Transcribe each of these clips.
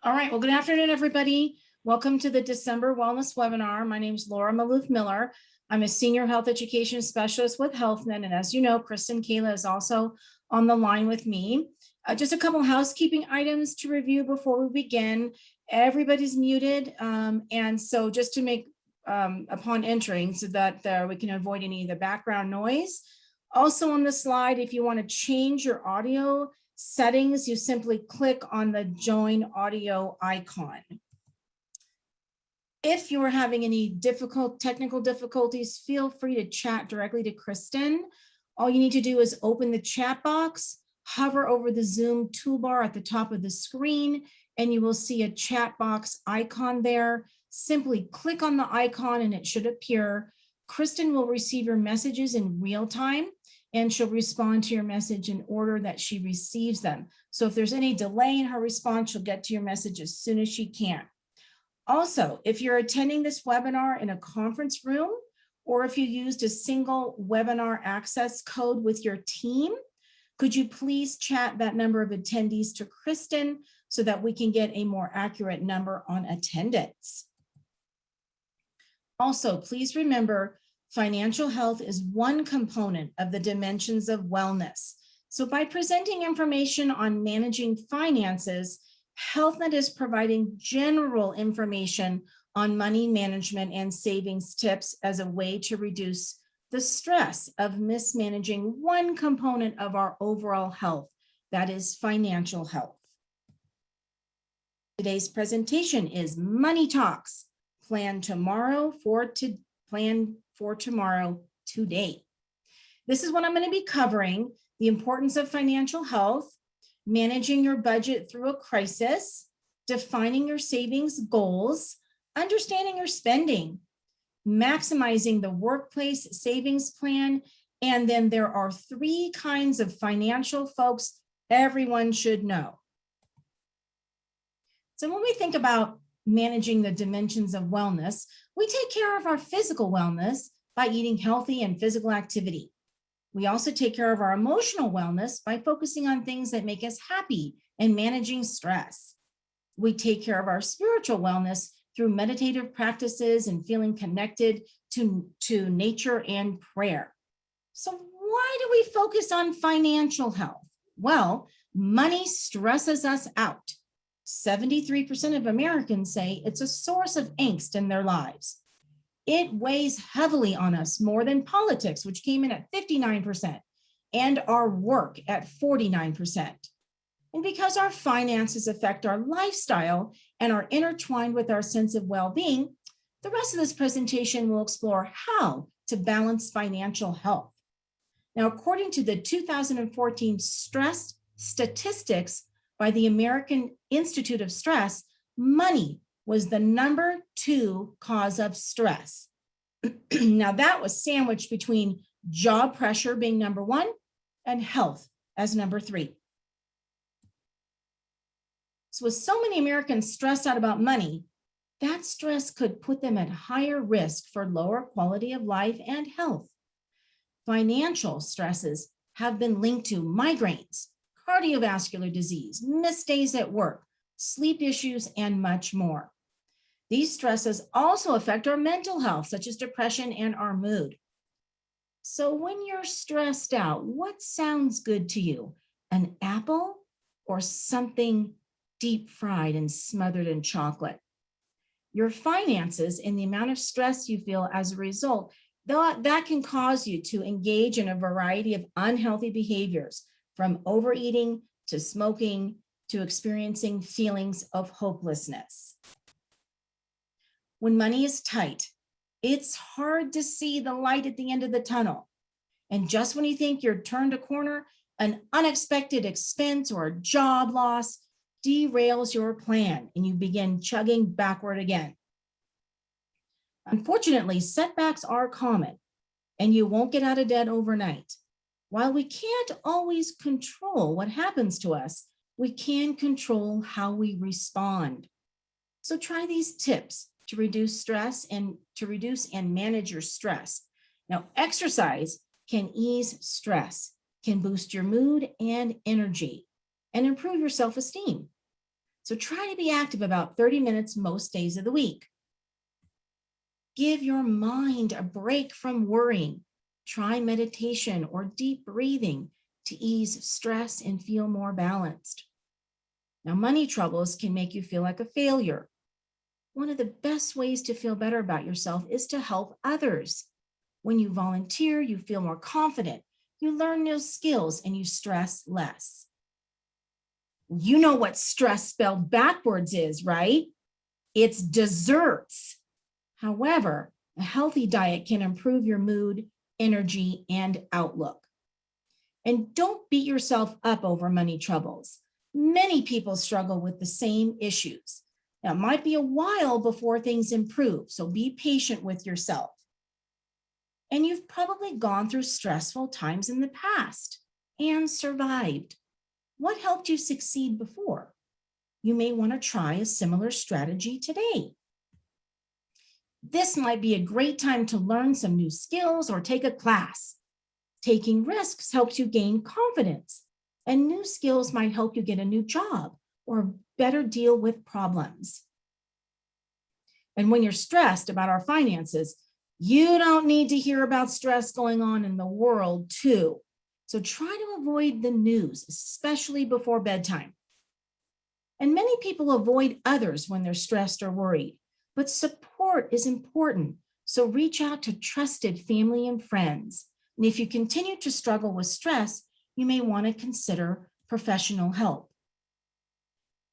All right, well, good afternoon, everybody. Welcome to the December Wellness Webinar. My name is Laura Maloof Miller. I'm a Senior Health Education Specialist with HealthNet, and as you know, Kristen Kayla is also on the line with me. Just a couple housekeeping items to review before we begin. Everybody's muted, and so just to make upon entering so that we can avoid any of the background noise. Also on the slide, if you want to change your audio settings, you simply click on the join audio icon. If you're having any technical difficulties, feel free to chat directly to Kristen. All you need to do is open the chat box, hover over the Zoom toolbar at the top of the screen, and you will see a chat box icon there. Simply click on the icon and it should appear. Kristen will receive your messages in real time, and she'll respond to your message in order that she receives them. So if there's any delay in her response, she'll get to your message as soon as she can. Also, if you're attending this webinar in a conference room, or if you used a single webinar access code with your team, could you please chat that number of attendees to Kristen so that we can get a more accurate number on attendance? Also, please remember, financial health is one component of the dimensions of wellness. So by presenting information on managing finances, HealthNet is providing general information on money management and savings tips as a way to reduce the stress of mismanaging one component of our overall health, that is financial health. Today's presentation is Money Talks, Plan for tomorrow today. This is what I'm going to be covering: the importance of financial health, managing your budget through a crisis, defining your savings goals, understanding your spending, maximizing the workplace savings plan, and then there are 3 kinds of financial folks everyone should know. So when we think about managing the dimensions of wellness, we take care of our physical wellness by eating healthy and physical activity. We also take care of our emotional wellness by focusing on things that make us happy and managing stress. We take care of our spiritual wellness through meditative practices and feeling connected to nature and prayer. So why do we focus on financial health? Well, money stresses us out. 73% of Americans say it's a source of angst in their lives. It weighs heavily on us more than politics, which came in at 59%, and our work at 49%. And because our finances affect our lifestyle and are intertwined with our sense of well-being, the rest of this presentation will explore how to balance financial health. Now, according to the 2014 stress statistics by the American Institute of Stress, money was the number 2 cause of stress. Now, that was sandwiched between job pressure being number 1 and health as number 3. So with so many Americans stressed out about money, that stress could put them at higher risk for lower quality of life and health. Financial stresses have been linked to migraines, cardiovascular disease, missed days at work, sleep issues, and much more. These stresses also affect our mental health, such as depression and our mood. So when you're stressed out, what sounds good to you? An apple or something deep fried and smothered in chocolate? Your finances and the amount of stress you feel as a result, that can cause you to engage in a variety of unhealthy behaviors, from overeating to smoking to experiencing feelings of hopelessness. When money is tight, it's hard to see the light at the end of the tunnel. And just when you think you're turned a corner, an unexpected expense or a job loss derails your plan and you begin chugging backward again. Unfortunately, setbacks are common and you won't get out of debt overnight. While we can't always control what happens to us, we can control how we respond. So try these tips to reduce stress and manage your stress. Now, exercise can ease stress, can boost your mood and energy, and improve your self-esteem. So try to be active about 30 minutes most days of the week. Give your mind a break from worrying. Try meditation or deep breathing to ease stress and feel more balanced. Now, money troubles can make you feel like a failure. One of the best ways to feel better about yourself is to help others. When you volunteer, you feel more confident, you learn new skills, and you stress less. You know what stress spelled backwards is, right? It's desserts. However, a healthy diet can improve your mood, energy, and outlook. And don't beat yourself up over money troubles. Many people struggle with the same issues. Now, it might be a while before things improve, so be patient with yourself. And you've probably gone through stressful times in the past and survived. What helped you succeed before? You may want to try a similar strategy today. This might be a great time to learn some new skills or take a class. Taking risks helps you gain confidence, and new skills might help you get a new job or better deal with problems. And when you're stressed about our finances, you don't need to hear about stress going on in the world too. So try to avoid the news, especially before bedtime. And many people avoid others when they're stressed or worried, but support is important. So reach out to trusted family and friends. And if you continue to struggle with stress, you may want to consider professional help.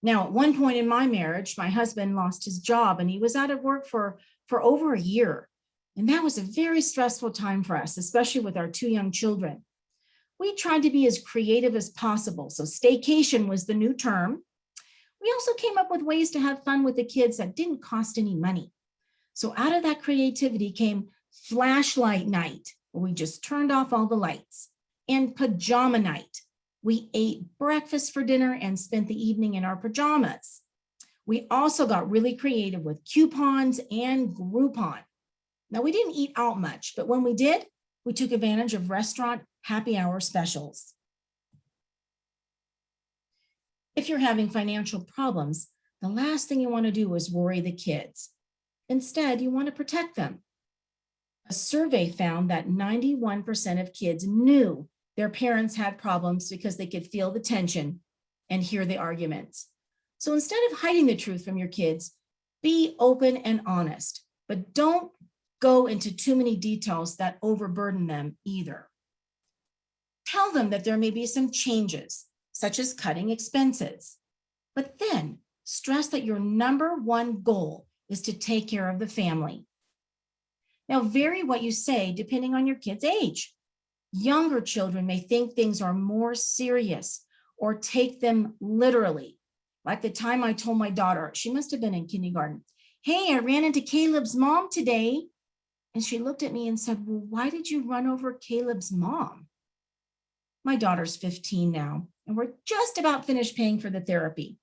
Now, at one point in my marriage, my husband lost his job and he was out of work for over a year. And that was a very stressful time for us, especially with our 2 young children. We tried to be as creative as possible. So staycation was the new term. We also came up with ways to have fun with the kids that didn't cost any money. So out of that creativity came flashlight night, where we just turned off all the lights, and pajama night. We ate breakfast for dinner and spent the evening in our pajamas. We also got really creative with coupons and Groupon. Now, we didn't eat out much, but when we did, we took advantage of restaurant happy hour specials. If you're having financial problems, the last thing you want to do is worry the kids. Instead, you want to protect them. A survey found that 91% of kids knew their parents had problems because they could feel the tension and hear the arguments. So instead of hiding the truth from your kids, be open and honest, but don't go into too many details that overburden them either. Tell them that there may be some changes, such as cutting expenses, but then stress that your number one goal is to take care of the family. Now, vary what you say depending on your kid's age. Younger children may think things are more serious or take them literally. Like the time I told my daughter, she must have been in kindergarten, "Hey, I ran into Caleb's mom today." And she looked at me and said, "Well, why did you run over Caleb's mom?" My daughter's 15 now, and we're just about finished paying for the therapy.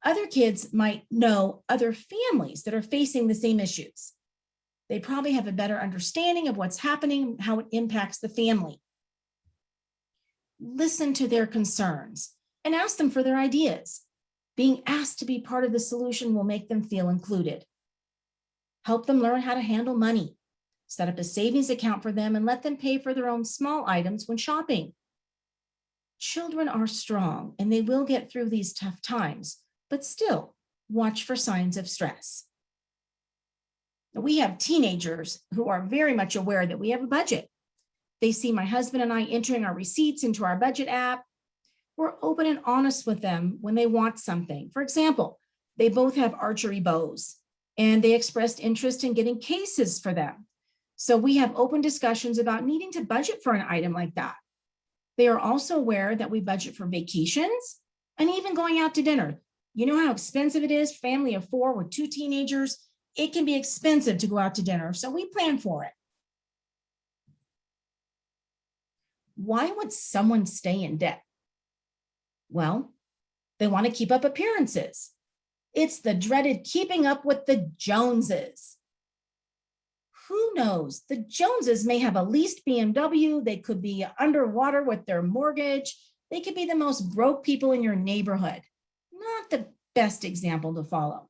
Other kids might know other families that are facing the same issues. They probably have a better understanding of what's happening, how it impacts the family. Listen to their concerns and ask them for their ideas. Being asked to be part of the solution will make them feel included. Help them learn how to handle money. Set up a savings account for them and let them pay for their own small items when shopping. Children are strong and they will get through these tough times, but still watch for signs of stress. We have teenagers who are very much aware that we have a budget. They see my husband and I entering our receipts into our budget app. We're open and honest with them when they want something. For example, they both have archery bows and they expressed interest in getting cases for them. So we have open discussions about needing to budget for an item like that. They are also aware that we budget for vacations and even going out to dinner. You know how expensive it is, family of 4 with 2 teenagers? It can be expensive to go out to dinner, so we plan for it. Why would someone stay in debt? Well, they want to keep up appearances. It's the dreaded keeping up with the Joneses. Who knows? The Joneses may have a leased BMW. They could be underwater with their mortgage. They could be the most broke people in your neighborhood. Not not the best example to follow.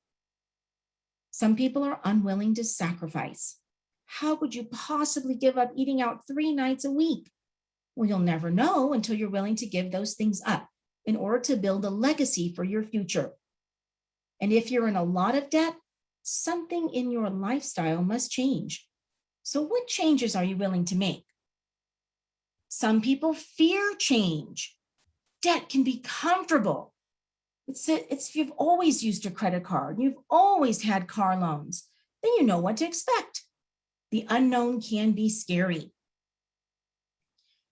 Some people are unwilling to sacrifice. How could you possibly give up eating out 3 nights a week? Well, you'll never know until you're willing to give those things up in order to build a legacy for your future. And if you're in a lot of debt, something in your lifestyle must change. So what changes are you willing to make? Some people fear change. Debt can be comfortable. It's if you've always used a credit card, you've always had car loans, then you know what to expect. The unknown can be scary.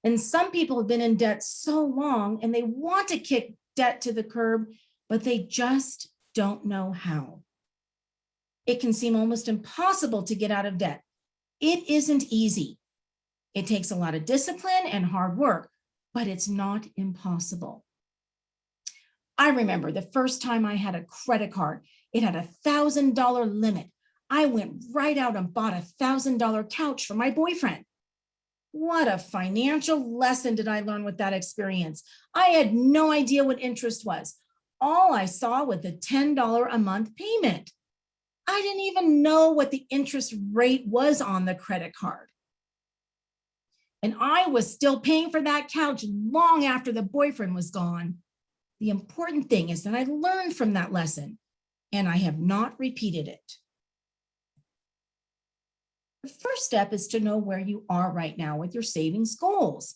And some people have been in debt so long and they want to kick debt to the curb, but they just don't know how. It can seem almost impossible to get out of debt. It isn't easy. It takes a lot of discipline and hard work, but it's not impossible. I remember the first time I had a credit card, it had a $1,000 limit. I went right out and bought a $1,000 couch for my boyfriend. What a financial lesson did I learn with that experience. I had no idea what interest was. All I saw was the $10 a month payment. I didn't even know what the interest rate was on the credit card. And I was still paying for that couch long after the boyfriend was gone. The important thing is that I learned from that lesson and I have not repeated it. The first step is to know where you are right now with your savings goals.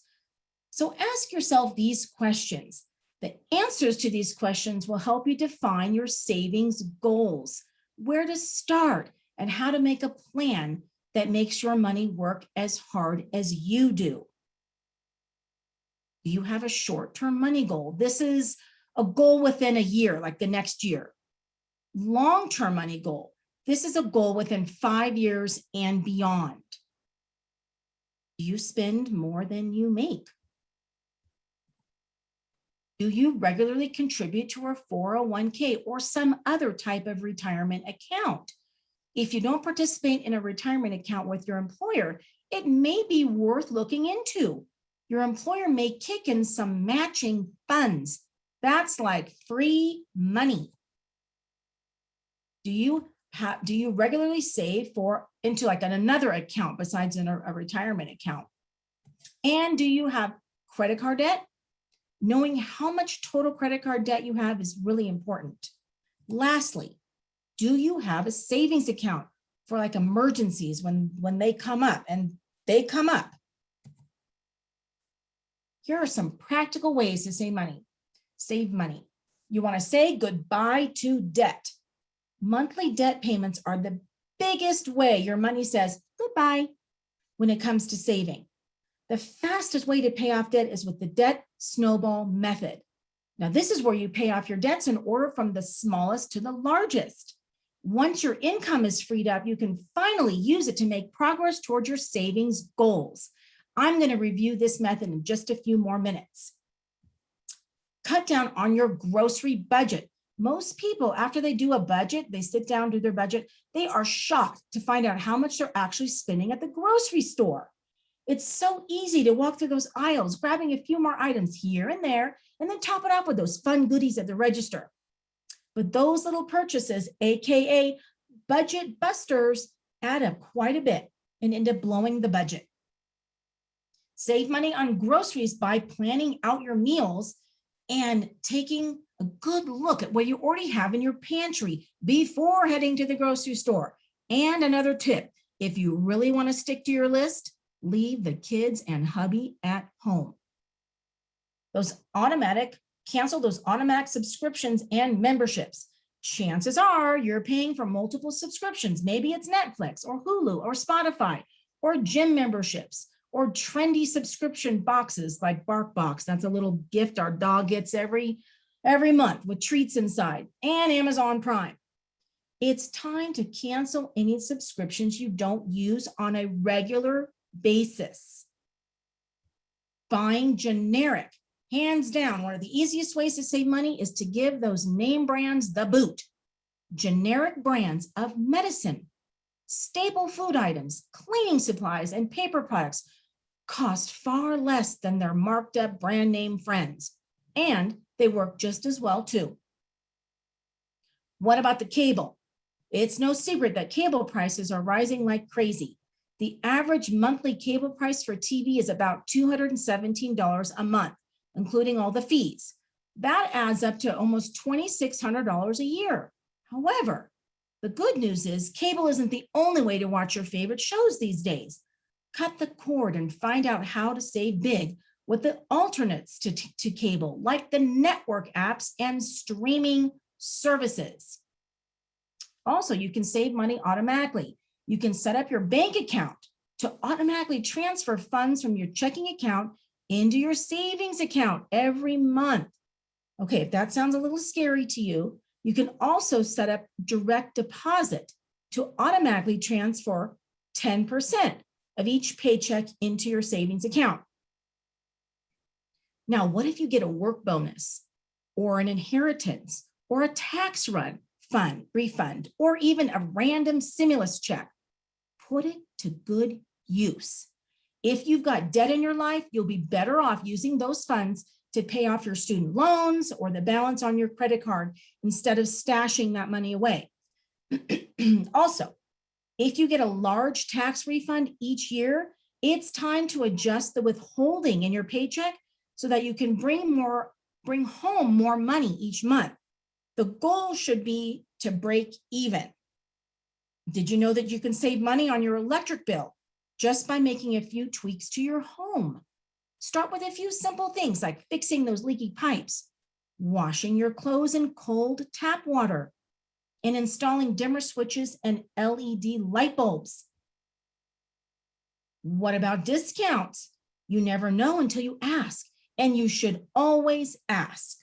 So ask yourself these questions. The answers to these questions will help you define your savings goals, where to start, and how to make a plan that makes your money work as hard as you do. Do you have a short-term money goal? This is a goal within a year, like the next year. Long-term money goal. This is a goal within 5 years and beyond. Do you spend more than you make? Do you regularly contribute to a 401k or some other type of retirement account? If you don't participate in a retirement account with your employer, it may be worth looking into. Your employer may kick in some matching funds. That's like free money. Do you regularly save into like another account besides in a retirement account? And do you have credit card debt? Knowing how much total credit card debt you have is really important. Lastly, do you have a savings account for like emergencies when they come up, and they come up? Here are some practical ways to save money. Save money. You want to say goodbye to debt. Monthly debt payments are the biggest way your money says goodbye when it comes to saving. The fastest way to pay off debt is with the debt snowball method. Now, this is where you pay off your debts in order from the smallest to the largest. Once your income is freed up, you can finally use it to make progress towards your savings goals. I'm going to review this method in just a few more minutes. Cut down on your grocery budget. Most people, after they do a budget, they sit down, do their budget, they are shocked to find out how much they're actually spending at the grocery store. It's so easy to walk through those aisles, grabbing a few more items here and there, and then top it off with those fun goodies at the register. But those little purchases, AKA budget busters, add up quite a bit and end up blowing the budget. Save money on groceries by planning out your meals and taking a good look at what you already have in your pantry before heading to the grocery store. And another tip, if you really want to stick to your list, leave the kids and hubby at home. Cancel those automatic subscriptions and memberships. Chances are you're paying for multiple subscriptions. Maybe it's Netflix or Hulu or Spotify or gym memberships or trendy subscription boxes like BarkBox. That's a little gift our dog gets every month with treats inside, and Amazon Prime. It's time to cancel any subscriptions you don't use on a regular basis. Buying generic. Hands down, one of the easiest ways to save money is to give those name brands the boot. Generic brands of medicine, staple food items, cleaning supplies, and paper products cost far less than their marked up brand name friends, and they work just as well too. What about the cable? It's no secret that cable prices are rising like crazy. The average monthly cable price for TV is about $217 a month, including all the fees. That adds up to almost $2,600 a year. However, the good news is cable isn't the only way to watch your favorite shows these days. Cut the cord and find out how to save big with the alternates to cable, like the network apps and streaming services. Also, you can save money automatically. You can set up your bank account to automatically transfer funds from your checking account into your savings account every month. Okay, if that sounds a little scary to you, you can also set up direct deposit to automatically transfer 10% of each paycheck into your savings account. Now, what if you get a work bonus or an inheritance or a tax refund, or even a random stimulus check? Put it to good use. If you've got debt in your life, you'll be better off using those funds to pay off your student loans or the balance on your credit card instead of stashing that money away. Also, if you get a large tax refund each year, it's time to adjust the withholding in your paycheck so that you can bring home more money each month. The goal should be to break even. Did you know that you can save money on your electric bill just by making a few tweaks to your home? Start with a few simple things like fixing those leaky pipes, washing your clothes in cold tap water, and installing dimmer switches and LED light bulbs. What about discounts? You never know until you ask, and you should always ask.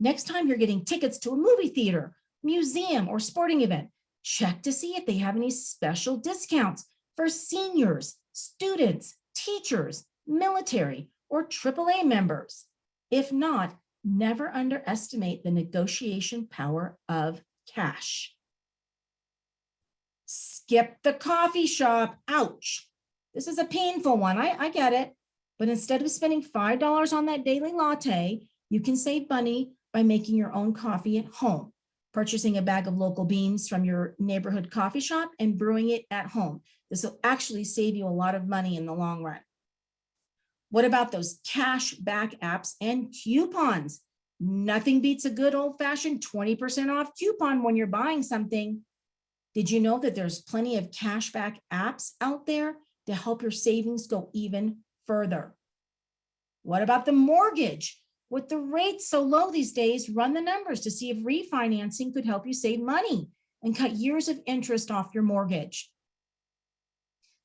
Next time you're getting tickets to a movie theater, museum, or sporting event, check to see if they have any special discounts for seniors, students, teachers, military, or AAA members. If not, never underestimate the negotiation power of cash. Skip the coffee shop. Ouch. This is a painful one. I get it. But instead of spending $5 on that daily latte, you can save money by making your own coffee at home, purchasing a bag of local beans from your neighborhood coffee shop and brewing it at home. This will actually save you a lot of money in the long run. What about those cash back apps and coupons? Nothing beats a good old-fashioned 20% off coupon when you're buying something. Did you know that there's plenty of cashback apps out there to help your savings go even further? What about the mortgage? With the rates so low these days, run the numbers to see if refinancing could help you save money and cut years of interest off your mortgage.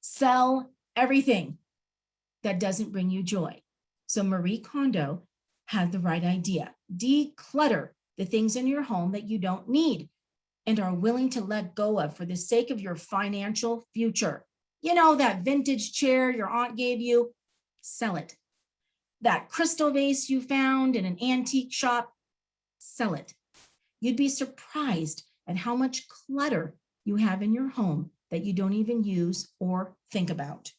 Sell everything that doesn't bring you joy. So Marie Kondo had the right idea. Declutter the things in your home that you don't need and are willing to let go of for the sake of your financial future. You know, that vintage chair your aunt gave you, sell it. That crystal vase you found in an antique shop, sell it. You'd be surprised at how much clutter you have in your home that you don't even use or think about.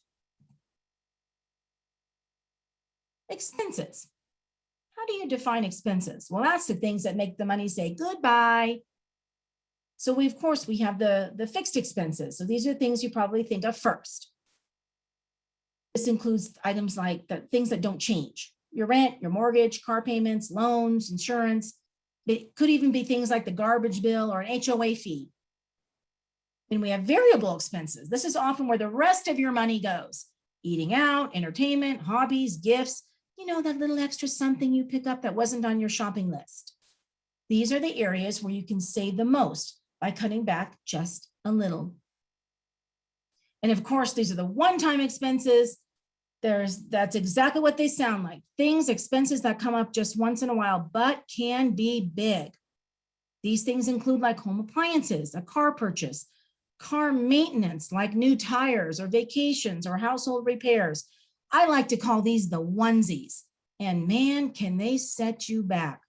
Expenses. How do you define expenses? Well, that's the things that make the money say goodbye. So we have the fixed expenses. So these are things you probably think of first. This includes items like the things that don't change: your rent, your mortgage, car payments, loans, insurance. It could even be things like the garbage bill or an HOA fee. Then we have variable expenses. This is often where the rest of your money goes: eating out, entertainment, hobbies, gifts, you know, that little extra something you pick up that wasn't on your shopping list. These are the areas where you can save the most by cutting back just a little. And of course, these are the one-time expenses. That's exactly what they sound like. Expenses that come up just once in a while, but can be big. These things include like home appliances, a car purchase, car maintenance, like new tires or vacations or household repairs. I like to call these the onesies. And man, can they set you back.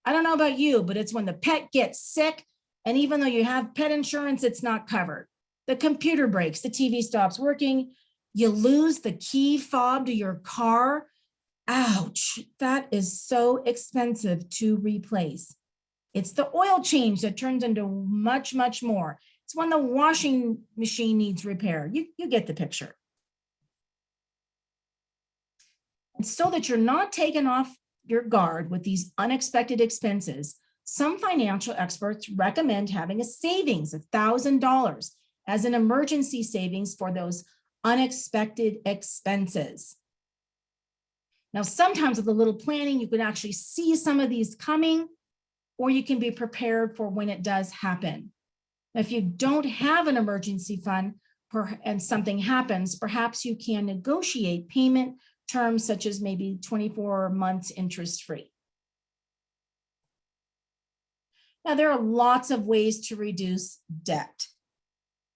I don't know about you, but it's when the pet gets sick, and even though you have pet insurance, it's not covered. The computer breaks, the TV stops working, you lose the key fob to your car. Ouch, that is so expensive to replace. It's the oil change that turns into much, much more. It's when the washing machine needs repair. You get the picture. And so that you're not taken off your guard with these unexpected expenses, some financial experts recommend having a savings of $1,000 as an emergency savings for those unexpected expenses. Now, sometimes with a little planning, you can actually see some of these coming, or you can be prepared for when it does happen. If you don't have an emergency fund and something happens, perhaps you can negotiate payment terms such as maybe 24 months interest-free. Now, there are lots of ways to reduce debt.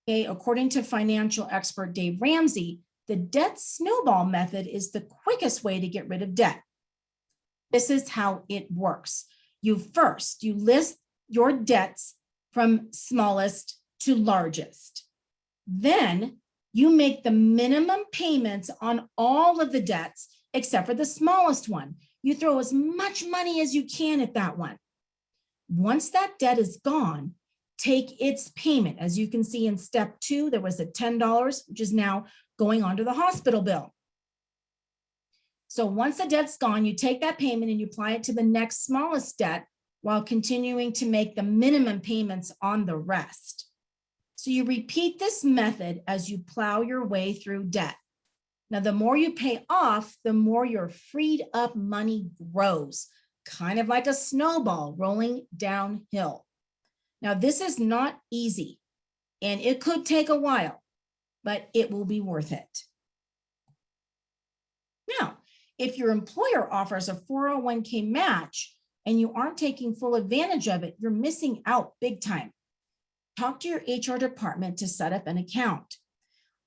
Okay, according to financial expert Dave Ramsey, the debt snowball method is the quickest way to get rid of debt. This is how it works. You list your debts from smallest to largest. Then you make the minimum payments on all of the debts except for the smallest one. You throw as much money as you can at that one. Once that debt is gone, take its payment. As you can see in step 2, there was a $10, which is now going onto the hospital bill. So once the debt's gone, you take that payment and you apply it to the next smallest debt while continuing to make the minimum payments on the rest. So you repeat this method as you plow your way through debt. Now, the more you pay off, the more your freed up money grows, kind of like a snowball rolling downhill. Now, this is not easy, and it could take a while, but it will be worth it. Now, if your employer offers a 401k match and you aren't taking full advantage of it, you're missing out big time. Talk to your HR department to set up an account.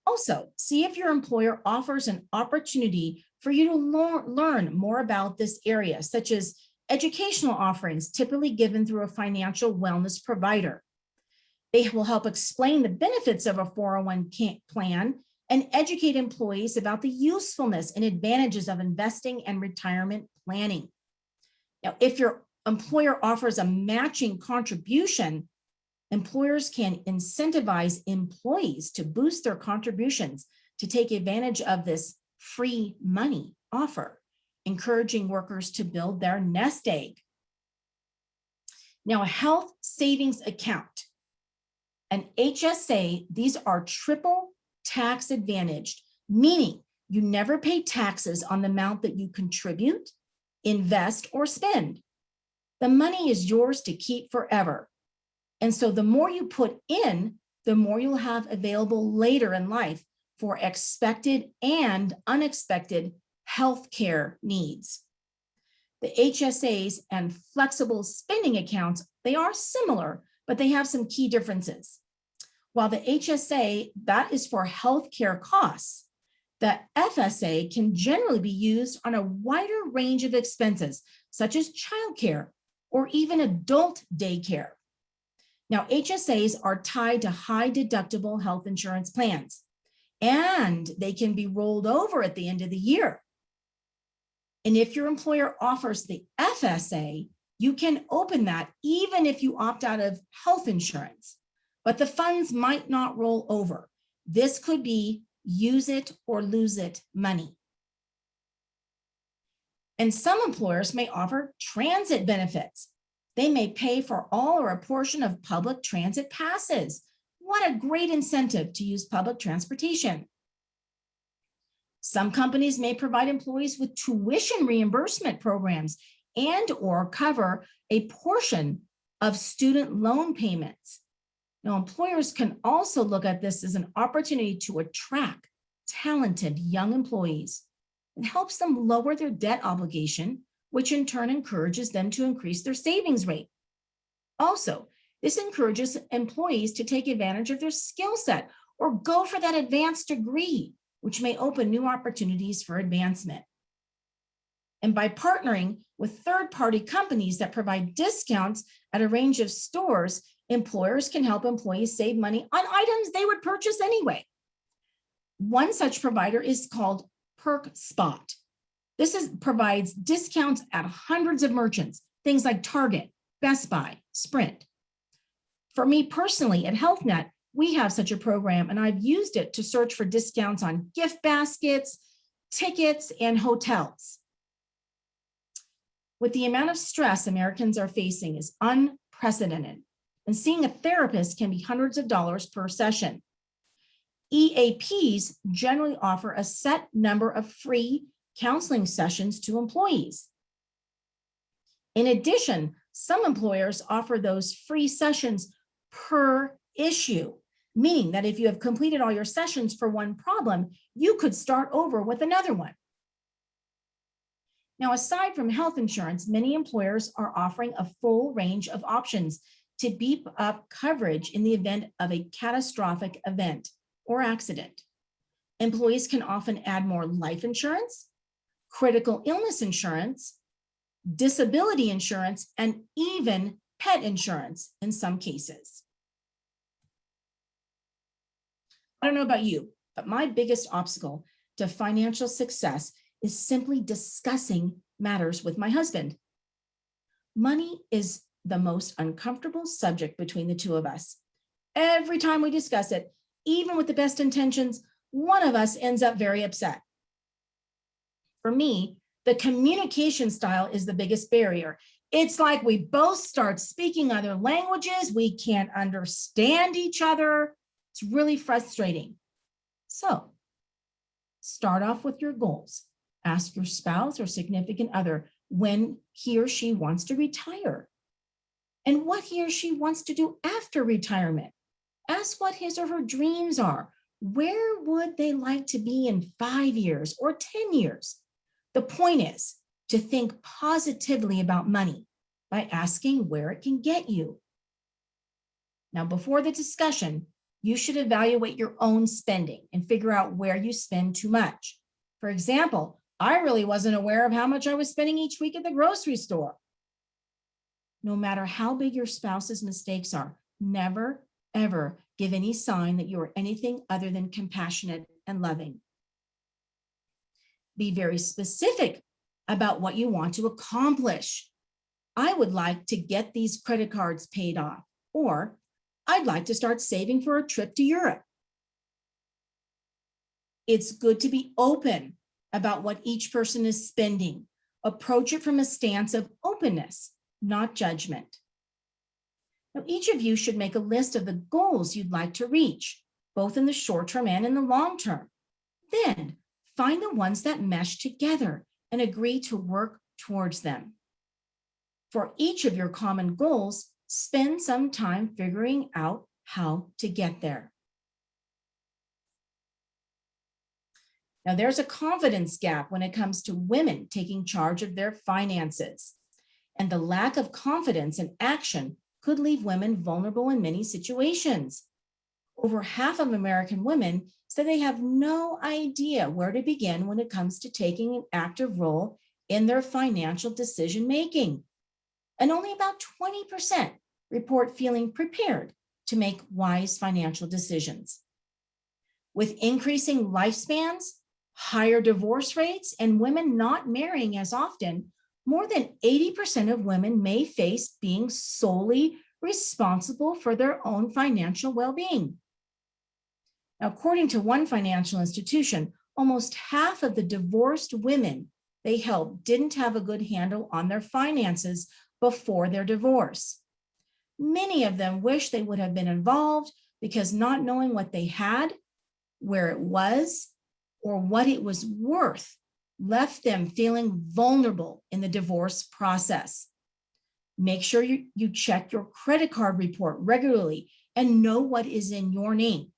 Also, see if your employer offers an opportunity for you to learn more about this area, such as educational offerings typically given through a financial wellness provider. They will help explain the benefits of a 401k plan and educate employees about the usefulness and advantages of investing and retirement planning. Now, if your employer offers a matching contribution, employers can incentivize employees to boost their contributions to take advantage of this free money offer, encouraging workers to build their nest egg. Now, a health savings account, an HSA, these are triple tax advantaged, meaning you never pay taxes on the amount that you contribute, invest, or spend. The money is yours to keep forever. And so the more you put in, the more you'll have available later in life for expected and unexpected healthcare needs. The HSAs and flexible spending accounts, they are similar, but they have some key differences. While the HSA, that is for healthcare costs, the FSA can generally be used on a wider range of expenses, such as childcare or even adult daycare. Now, HSAs are tied to high deductible health insurance plans, and they can be rolled over at the end of the year. And if your employer offers the FSA, you can open that even if you opt out of health insurance, but the funds might not roll over. This could be use it or lose it money. And some employers may offer transit benefits. They may pay for all or a portion of public transit passes. What a great incentive to use public transportation. Some companies may provide employees with tuition reimbursement programs and or cover a portion of student loan payments. Now, employers can also look at this as an opportunity to attract talented young employees. It helps them lower their debt obligation, which in turn encourages them to increase their savings rate. Also, this encourages employees to take advantage of their skill set or go for that advanced degree, which may open new opportunities for advancement. And by partnering with third-party companies that provide discounts at a range of stores, employers can help employees save money on items they would purchase anyway. One such provider is called PerkSpot. This provides discounts at hundreds of merchants, things like Target, Best Buy, Sprint. For me personally, at HealthNet, we have such a program, and I've used it to search for discounts on gift baskets, tickets, and hotels. With the amount of stress Americans are facing is unprecedented, and seeing a therapist can be hundreds of dollars per session. EAPs generally offer a set number of free counseling sessions to employees. In addition, some employers offer those free sessions per issue, meaning that if you have completed all your sessions for one problem, you could start over with another one. Now, aside from health insurance, many employers are offering a full range of options to beef up coverage in the event of a catastrophic event or accident. Employees can often add more life insurance, critical illness insurance, disability insurance, and even pet insurance in some cases. I don't know about you, but my biggest obstacle to financial success is simply discussing matters with my husband. Money is the most uncomfortable subject between the two of us. Every time we discuss it, even with the best intentions, one of us ends up very upset. For me, the communication style is the biggest barrier. It's like we both start speaking other languages. We can't understand each other. It's really frustrating. So, start off with your goals. Ask your spouse or significant other when he or she wants to retire and what he or she wants to do after retirement. Ask what his or her dreams are. Where would they like to be in 5 years or 10 years? The point is to think positively about money by asking where it can get you. Now, before the discussion, you should evaluate your own spending and figure out where you spend too much. For example, I really wasn't aware of how much I was spending each week at the grocery store. No matter how big your spouse's mistakes are, never, ever give any sign that you are anything other than compassionate and loving. Be very specific about what you want to accomplish. I would like to get these credit cards paid off, or I'd like to start saving for a trip to Europe. It's good to be open about what each person is spending. Approach it from a stance of openness, not judgment. Now, each of you should make a list of the goals you'd like to reach, both in the short term and in the long term. Then find the ones that mesh together and agree to work towards them. For each of your common goals, spend some time figuring out how to get there. Now, there's a confidence gap when it comes to women taking charge of their finances, and the lack of confidence and action could leave women vulnerable in many situations. Over half of American women say they have no idea where to begin when it comes to taking an active role in their financial decision-making. And only about 20% report feeling prepared to make wise financial decisions. With increasing lifespans, higher divorce rates, and women not marrying as often, more than 80% of women may face being solely responsible for their own financial well-being. Now, according to one financial institution, almost half of the divorced women they helped didn't have a good handle on their finances before their divorce. Many of them wish they would have been involved because not knowing what they had, where it was, or what it was worth left them feeling vulnerable in the divorce process. Make sure you check your credit card report regularly and know what is in your name.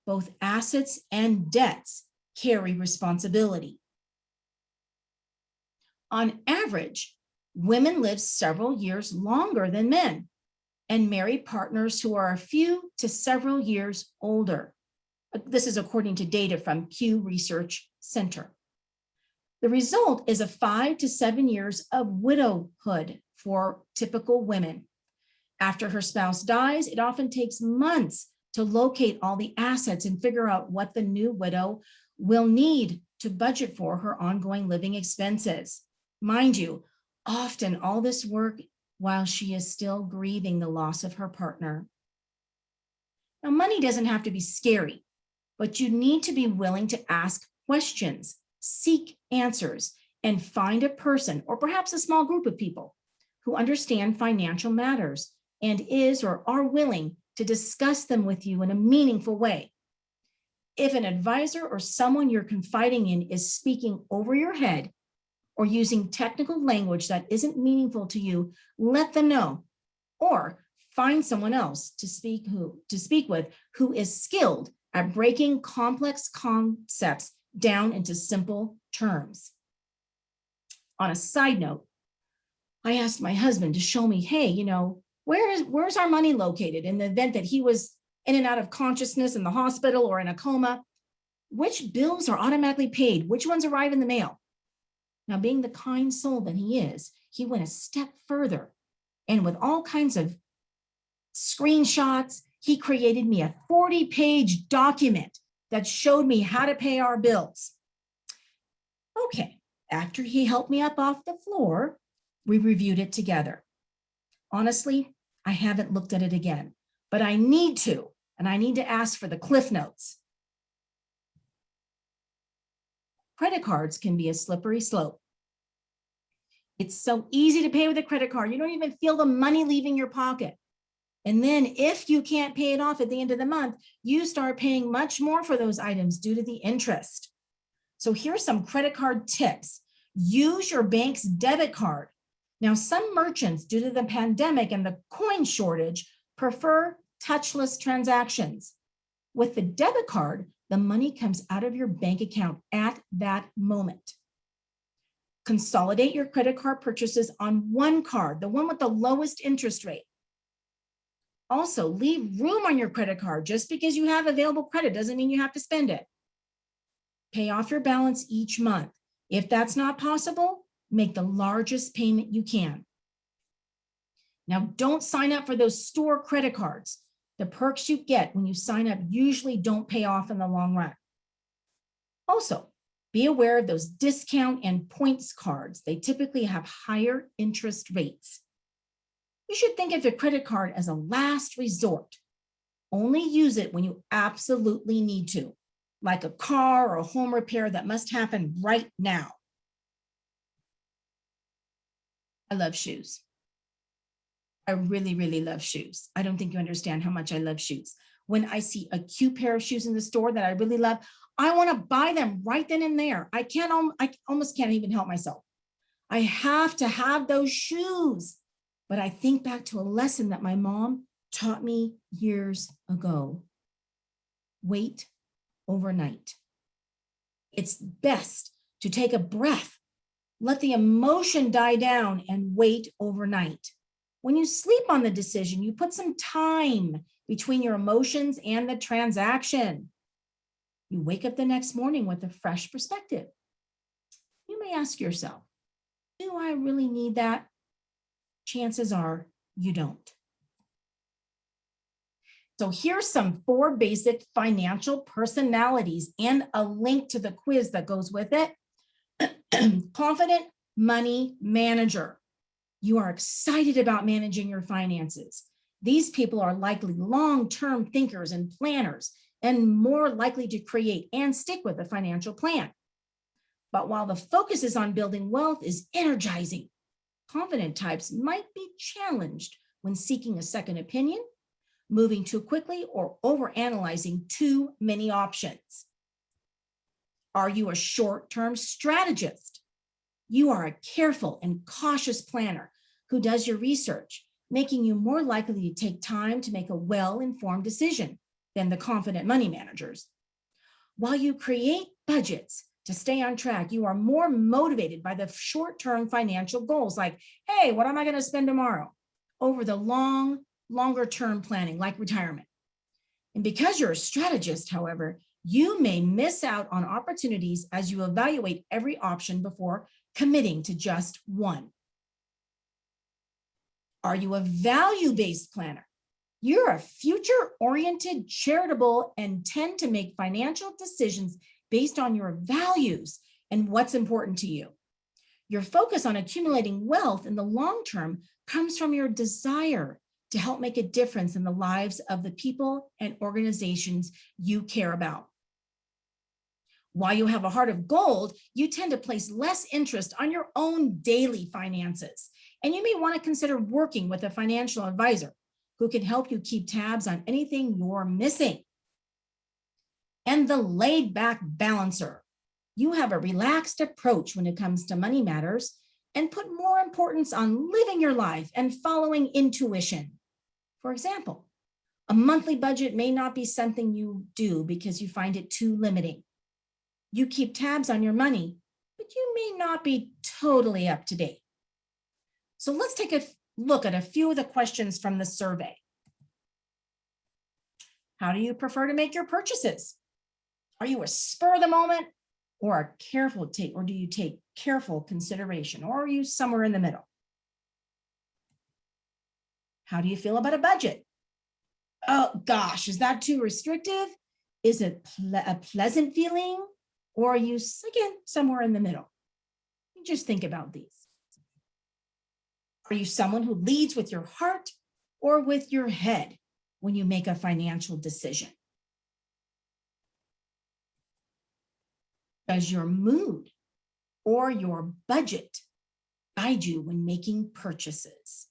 Both assets and debts carry responsibility. On average, women live several years longer than men and marry partners who are a few to several years older. This is according to data from Pew Research Center. The result is a 5 to 7 years of widowhood for typical women. After her spouse dies, it often takes months to locate all the assets and figure out what the new widow will need to budget for her ongoing living expenses. Mind you, often all this work while she is still grieving the loss of her partner. Now, money doesn't have to be scary, but you need to be willing to ask questions, seek answers, and find a person or perhaps a small group of people who understand financial matters and is or are willing to discuss them with you in a meaningful way. If an advisor or someone you're confiding in is speaking over your head or using technical language that isn't meaningful to you, let them know, or find someone else to speak with who is skilled at breaking complex concepts down into simple terms. On a side note, I asked my husband to show me, hey, where's our money located in the event that he was in and out of consciousness in the hospital or in a coma? Which bills are automatically paid? Which ones arrive in the mail? Now, being the kind soul that he is, he went a step further, and with all kinds of screenshots, he created me a 40-page document that showed me how to pay our bills. Okay, after he helped me up off the floor, we reviewed it together. Honestly, I haven't looked at it again, but I need to, and I need to ask for the Cliff Notes. Credit cards can be a slippery slope. It's so easy to pay with a credit card. You don't even feel the money leaving your pocket. And then if you can't pay it off at the end of the month, you start paying much more for those items due to the interest. So here's some credit card tips. Use your bank's debit card. Now, some merchants, due to the pandemic and the coin shortage, prefer touchless transactions. With the debit card, the money comes out of your bank account at that moment. Consolidate your credit card purchases on one card, the one with the lowest interest rate. Also, leave room on your credit card. Just because you have available credit doesn't mean you have to spend it. Pay off your balance each month. If that's not possible, make the largest payment you can. Now, don't sign up for those store credit cards. The perks you get when you sign up usually don't pay off in the long run. Also, be aware of those discount and points cards. They typically have higher interest rates. You should think of your credit card as a last resort. Only use it when you absolutely need to, like a car or a home repair that must happen right now. I love shoes. I really, really love shoes. I don't think you understand how much I love shoes. When I see a cute pair of shoes in the store that I really love, I want to buy them right then and there. I almost can't even help myself. I have to have those shoes. But I think back to a lesson that my mom taught me years ago. Wait overnight. It's best to take a breath, let the emotion die down, and wait overnight. When you sleep on the decision, you put some time between your emotions and the transaction. You wake up the next morning with a fresh perspective. You may ask yourself, do I really need that? Chances are you don't. So here's some 4 basic financial personalities and a link to the quiz that goes with it. Confident money manager. You are excited about managing your finances. These people are likely long-term thinkers and planners and more likely to create and stick with a financial plan. But while the focus is on building wealth is energizing, confident types might be challenged when seeking a second opinion, moving too quickly, or overanalyzing too many options. Are you a short-term strategist? You are a careful and cautious planner who does your research, making you more likely to take time to make a well-informed decision than the confident money managers. While you create budgets to stay on track, you are more motivated by the short-term financial goals like, hey, what am I going to spend tomorrow? Over the longer-term planning like retirement. And because you're a strategist, however, you may miss out on opportunities as you evaluate every option before committing to just one. Are you a value-based planner? You're a future-oriented, charitable, and tend to make financial decisions based on your values and what's important to you. Your focus on accumulating wealth in the long term comes from your desire to help make a difference in the lives of the people and organizations you care about. While you have a heart of gold, you tend to place less interest on your own daily finances. And you may want to consider working with a financial advisor who can help you keep tabs on anything you're missing. And the laid back balancer. You have a relaxed approach when it comes to money matters and put more importance on living your life and following intuition. For example, a monthly budget may not be something you do because you find it too limiting. You keep tabs on your money, but you may not be totally up to date. So let's take a look at a few of the questions from the survey. How do you prefer to make your purchases? Are you a spur of the moment or a careful take, or do you take careful consideration, or are you somewhere in the middle? How do you feel about a budget? Oh gosh, is that too restrictive? Is it a pleasant feeling? Or are you, again, somewhere in the middle? Just think about these. Are you someone who leads with your heart or with your head when you make a financial decision? Does your mood or your budget guide you when making purchases?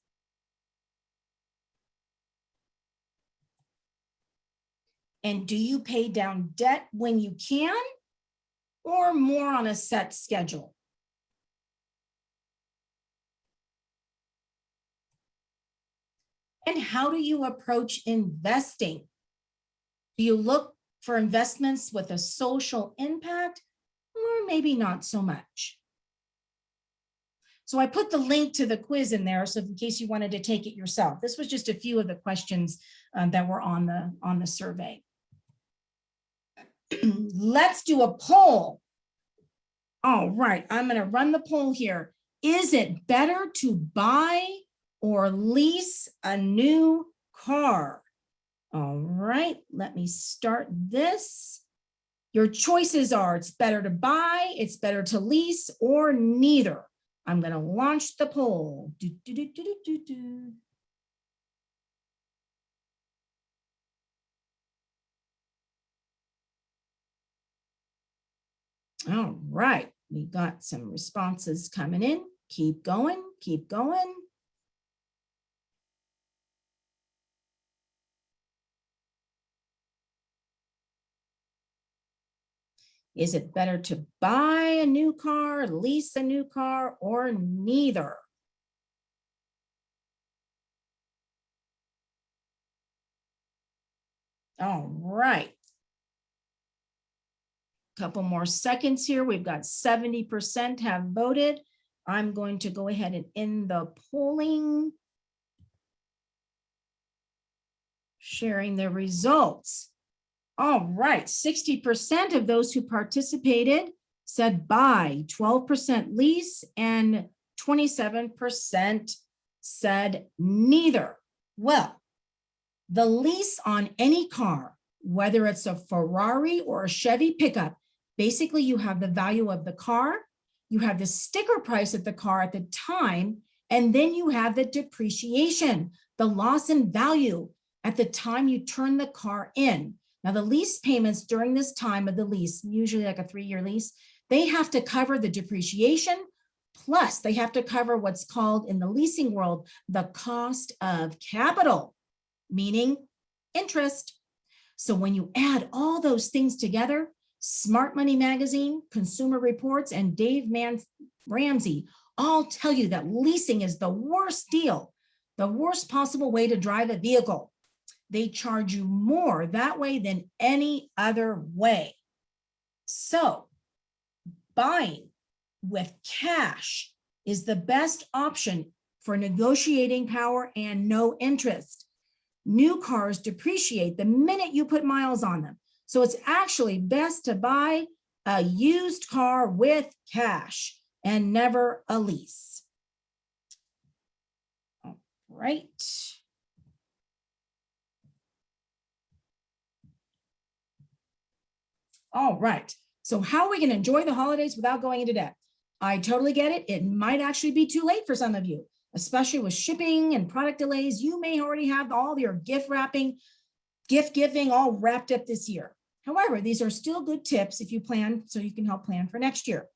And do you pay down debt when you can, or more on a set schedule? And how do you approach investing? Do you look for investments with a social impact, or maybe not so much? So I put the link to the quiz in there, so in case you wanted to take it yourself. This was just a few of the questions that were on the survey. Let's do a poll. All right, I'm going to run the poll here. Is it better to buy or lease a new car? All right, let me start this. Your choices are: it's better to buy, it's better to lease, or neither. I'm going to launch the poll. All right, we got some responses coming in. Keep going, keep going. Is it better to buy a new car, lease a new car, or neither? All right. Couple more seconds here. We've got 70% have voted. I'm going to go ahead and end the polling. Sharing the results. All right, 60% of those who participated said buy, 12% lease, and 27% said neither. Well, the lease on any car, whether it's a Ferrari or a Chevy pickup, basically you have the value of the car, you have the sticker price of the car at the time, and then you have the depreciation, the loss in value at the time you turn the car in. Now, the lease payments during this time of the lease, usually like a 3-year lease, they have to cover the depreciation, plus they have to cover what's called in the leasing world, the cost of capital, meaning interest. So when you add all those things together, Smart Money Magazine, Consumer Reports, and Dave Ramsey all tell you that leasing is the worst deal, the worst possible way to drive a vehicle. They charge you more that way than any other way. So buying with cash is the best option for negotiating power and no interest. New cars depreciate the minute you put miles on them. So it's actually best to buy a used car with cash and never a lease. All right. All right. So how are we going to enjoy the holidays without going into debt? I totally get it. It might actually be too late for some of you, Especially with shipping and product delays, you may already have all your gift wrapping, gift giving all wrapped up this year. However, these are still good tips if you plan, so you can help plan for next year.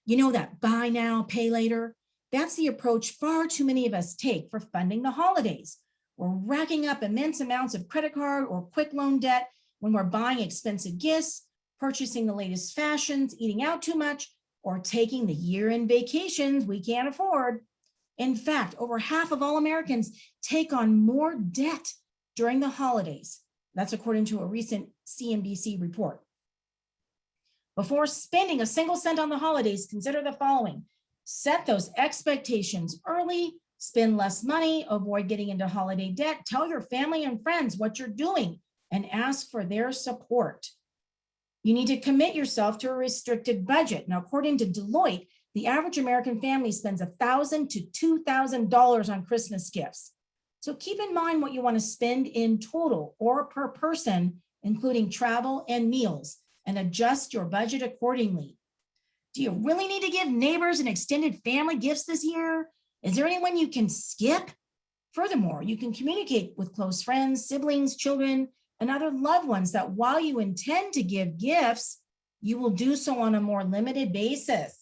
You know that buy now, pay later? That's the approach far too many of us take for funding the holidays. We're racking up immense amounts of credit card or quick loan debt when we're buying expensive gifts, purchasing the latest fashions, eating out too much, or taking the year-end vacations we can't afford. In fact, over half of all Americans take on more debt during the holidays. That's according to a recent CNBC report. Before spending a single cent on the holidays, consider the following. Set those expectations early, spend less money, avoid getting into holiday debt, tell your family and friends what you're doing, and ask for their support. You need to commit yourself to a restricted budget. Now, according to Deloitte, the average American family spends $1,000 to $2,000 on Christmas gifts. So keep in mind what you want to spend in total or per person, including travel and meals, and adjust your budget accordingly. Do you really need to give neighbors and extended family gifts this year? Is there anyone you can skip? Furthermore, you can communicate with close friends, siblings, children, and other loved ones that while you intend to give gifts, you will do so on a more limited basis.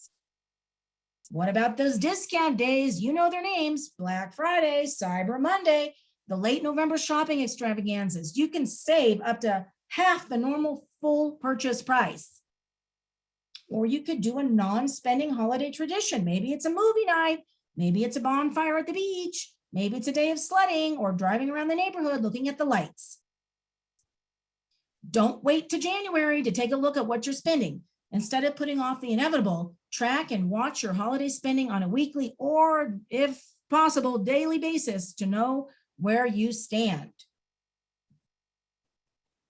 What about those discount days? You know their names: Black Friday, Cyber Monday, the late November shopping extravaganzas. You can save up to half the normal full purchase price. Or you could do a non-spending holiday tradition. Maybe it's a movie night. Maybe it's a bonfire at the beach. Maybe it's a day of sledding or driving around the neighborhood looking at the lights. Don't wait to January to take a look at what you're spending. Instead of putting off the inevitable, track and watch your holiday spending on a weekly or, if possible, daily basis to know where you stand.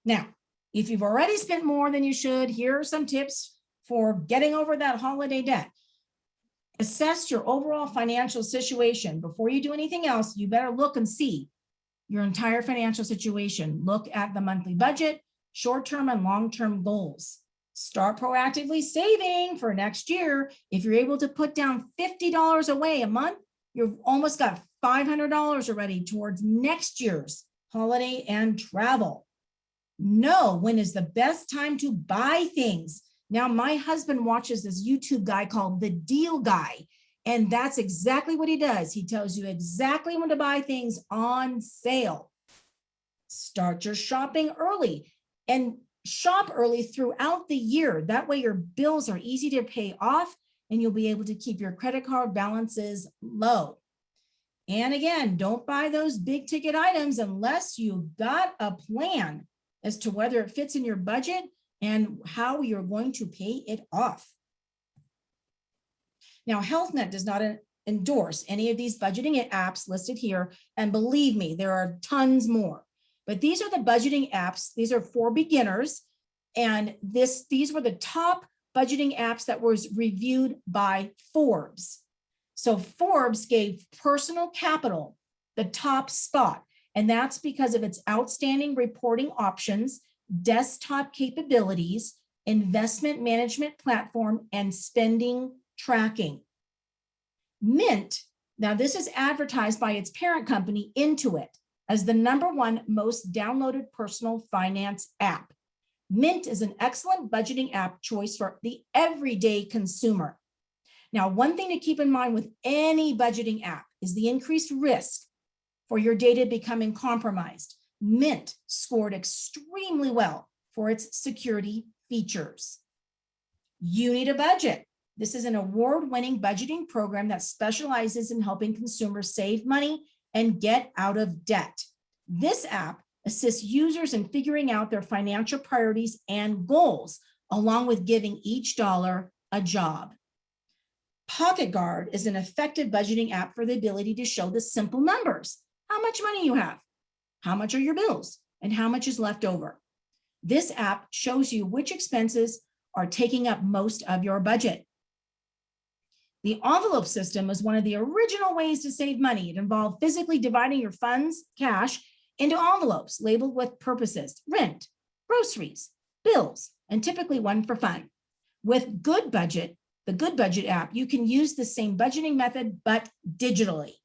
Now, if you've already spent more than you should, here are some tips for getting over that holiday debt. Assess your overall financial situation. Before you do anything else, you better look and see your entire financial situation. Look at the monthly budget, short-term and long-term goals. Start proactively saving for next year. If you're able to put down $50 away a month, you've almost got $500 already towards next year's holiday and travel. Know when is the best time to buy things. Now, my husband watches this YouTube guy called The Deal Guy, and that's exactly what he does. He tells you exactly when to buy things on sale. Start your shopping early and shop early throughout the year. That way your bills are easy to pay off and you'll be able to keep your credit card balances low. And again, don't buy those big ticket items unless you've got a plan as to whether it fits in your budget and how you're going to pay it off. Now, HealthNet does not endorse any of these budgeting apps listed here. And believe me, there are tons more. But these are the budgeting apps. These are for beginners. And these were the top budgeting apps that was reviewed by Forbes. So Forbes gave Personal Capital the top spot. And that's because of its outstanding reporting options, desktop capabilities, investment management platform, and spending tracking. Mint, now this is advertised by its parent company, Intuit, as the #1 most downloaded personal finance app. Mint is an excellent budgeting app choice for the everyday consumer. Now, one thing to keep in mind with any budgeting app is the increased risk for your data becoming compromised. Mint scored extremely well for its security features. You need a budget. This is an award-winning budgeting program that specializes in helping consumers save money and get out of debt. This app assists users in figuring out their financial priorities and goals, along with giving each dollar a job. Pocket Guard is an effective budgeting app for the ability to show the simple numbers: how much money you have, how much are your bills, and how much is left over. This app shows you which expenses are taking up most of your budget. The envelope system is one of the original ways to save money. It involved physically dividing your funds, cash, into envelopes labeled with purposes: rent, groceries, bills, and typically one for fun. With Good Budget, the Good Budget app, you can use the same budgeting method, but digitally.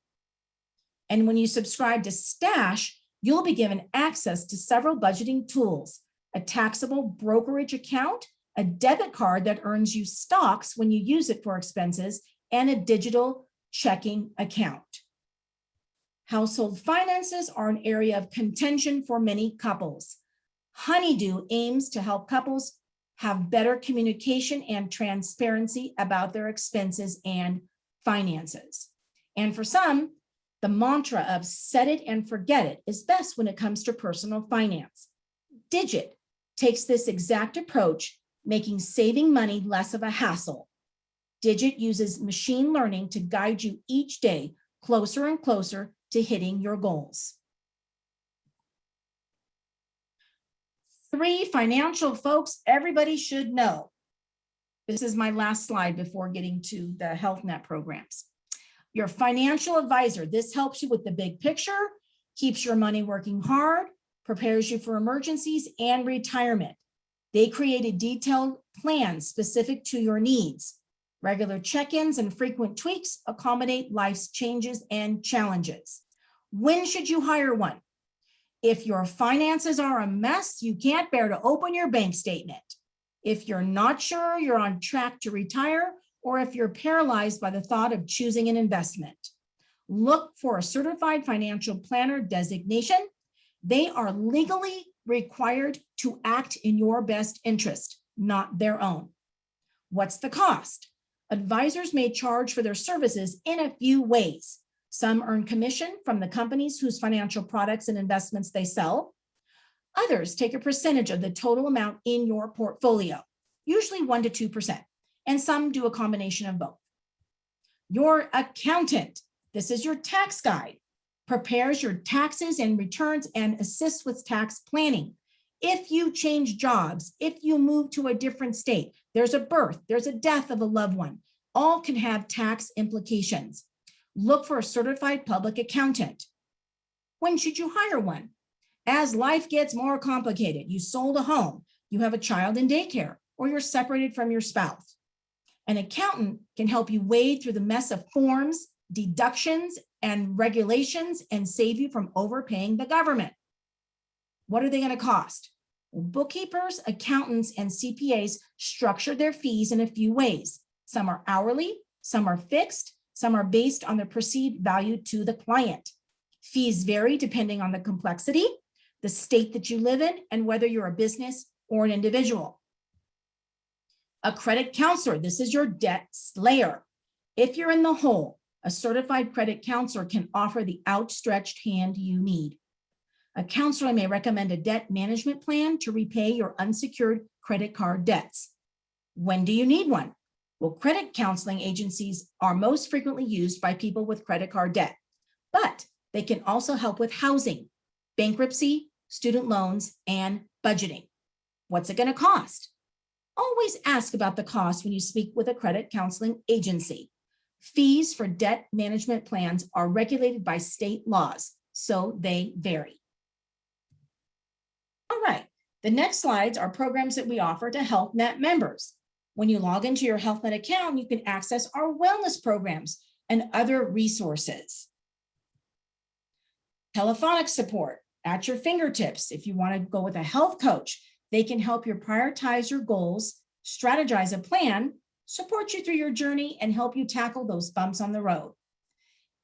And when you subscribe to Stash, you'll be given access to several budgeting tools, a taxable brokerage account, a debit card that earns you stocks when you use it for expenses, and a digital checking account. Household finances are an area of contention for many couples. Honeydew aims to help couples have better communication and transparency about their expenses and finances. And for some, the mantra of set it and forget it is best when it comes to personal finance. Digit takes this exact approach, making saving money less of a hassle. Digit uses machine learning to guide you each day closer and closer to hitting your goals. 3 financial folks everybody should know. This is my last slide before getting to the Health Net programs. Your financial advisor, this helps you with the big picture, keeps your money working hard, prepares you for emergencies and retirement. They created detailed plans specific to your needs. Regular check-ins and frequent tweaks accommodate life's changes and challenges. When should you hire one? If your finances are a mess, you can't bear to open your bank statement. If you're not sure you're on track to retire, or if you're paralyzed by the thought of choosing an investment. Look for a certified financial planner designation. They are legally required to act in your best interest, not their own. What's the cost? Advisors may charge for their services in a few ways. Some earn commission from the companies whose financial products and investments they sell. Others take a percentage of the total amount in your portfolio, usually 1 to 2%, and some do a combination of both. Your accountant, this is your tax guide, prepares your taxes and returns and assists with tax planning. If you change jobs, if you move to a different state, there's a birth, there's a death of a loved one, all can have tax implications. Look for a certified public accountant. When should you hire one? As life gets more complicated, you sold a home, you have a child in daycare, or you're separated from your spouse. An accountant can help you wade through the mess of forms, deductions, and regulations and save you from overpaying the government. What are they going to cost? Bookkeepers, accountants, and CPAs structure their fees in a few ways. Some are hourly, some are fixed, some are based on the perceived value to the client. Fees vary depending on the complexity, the state that you live in, and whether you're a business or an individual. A credit counselor, this is your debt slayer. If you're in the hole, a certified credit counselor can offer the outstretched hand you need. A counselor may recommend a debt management plan to repay your unsecured credit card debts. When do you need one? Well, credit counseling agencies are most frequently used by people with credit card debt, but they can also help with housing, bankruptcy, student loans, and budgeting. What's it going to cost? Always ask about the cost when you speak with a credit counseling agency. Fees for debt management plans are regulated by state laws, so they vary. All right, the next slides are programs that we offer to Health Net members. When you log into your Health Net account, you can access our wellness programs and other resources. Telephonic support at your fingertips. If you want to go with a health coach, they can help you prioritize your goals, strategize a plan, support you through your journey, and help you tackle those bumps on the road.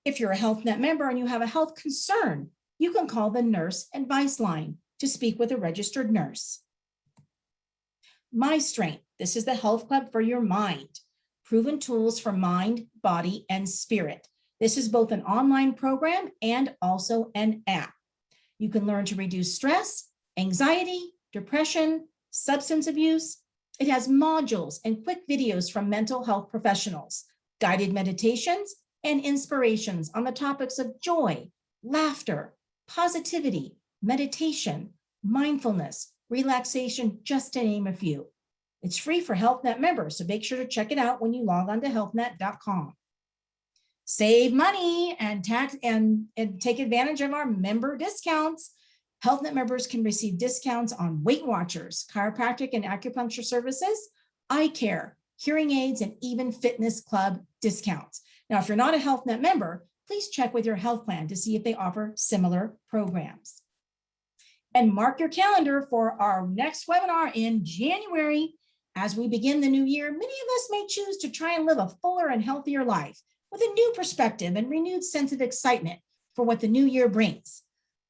If you're a Health Net member and you have a health concern, you can call the Nurse Advice Line to speak with a registered nurse. myStrength, this is the health club for your mind. Proven tools for mind, body, and spirit. This is both an online program and also an app. You can learn to reduce stress, anxiety, depression, substance abuse. It has modules and quick videos from mental health professionals, guided meditations, and inspirations on the topics of joy, laughter, positivity, meditation, mindfulness, relaxation, just to name a few. It's free for Health Net members, so make sure to check it out when you log on to healthnet.com. Save money and take advantage of our member discounts. Health Net members can receive discounts on Weight Watchers, chiropractic and acupuncture services, eye care, hearing aids, and even fitness club discounts. Now, if you're not a Health Net member, please check with your health plan to see if they offer similar programs. And mark your calendar for our next webinar in January. As we begin the new year, many of us may choose to try and live a fuller and healthier life with a new perspective and renewed sense of excitement for what the new year brings.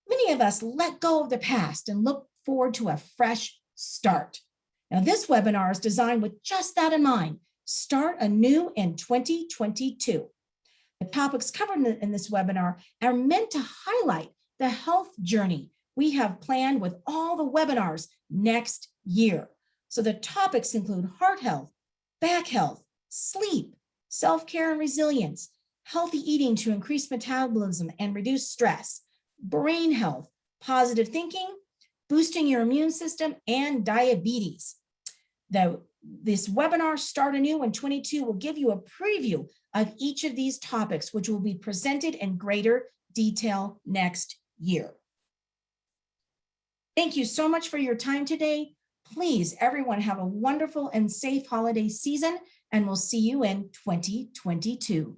Many of us let go of the past and look forward to a fresh start. Now, this webinar is designed with just that in mind. Start anew in 2022. The topics covered in this webinar are meant to highlight the health journey we have planned with all the webinars next year. So the topics include heart health, back health, sleep, self-care and resilience, healthy eating to increase metabolism and reduce stress, brain health, positive thinking, boosting your immune system, and diabetes. This webinar, Start Anew in 22, will give you a preview of each of these topics, which will be presented in greater detail next year. Thank you so much for your time today. Please, everyone, have a wonderful and safe holiday season, and we'll see you in 2022.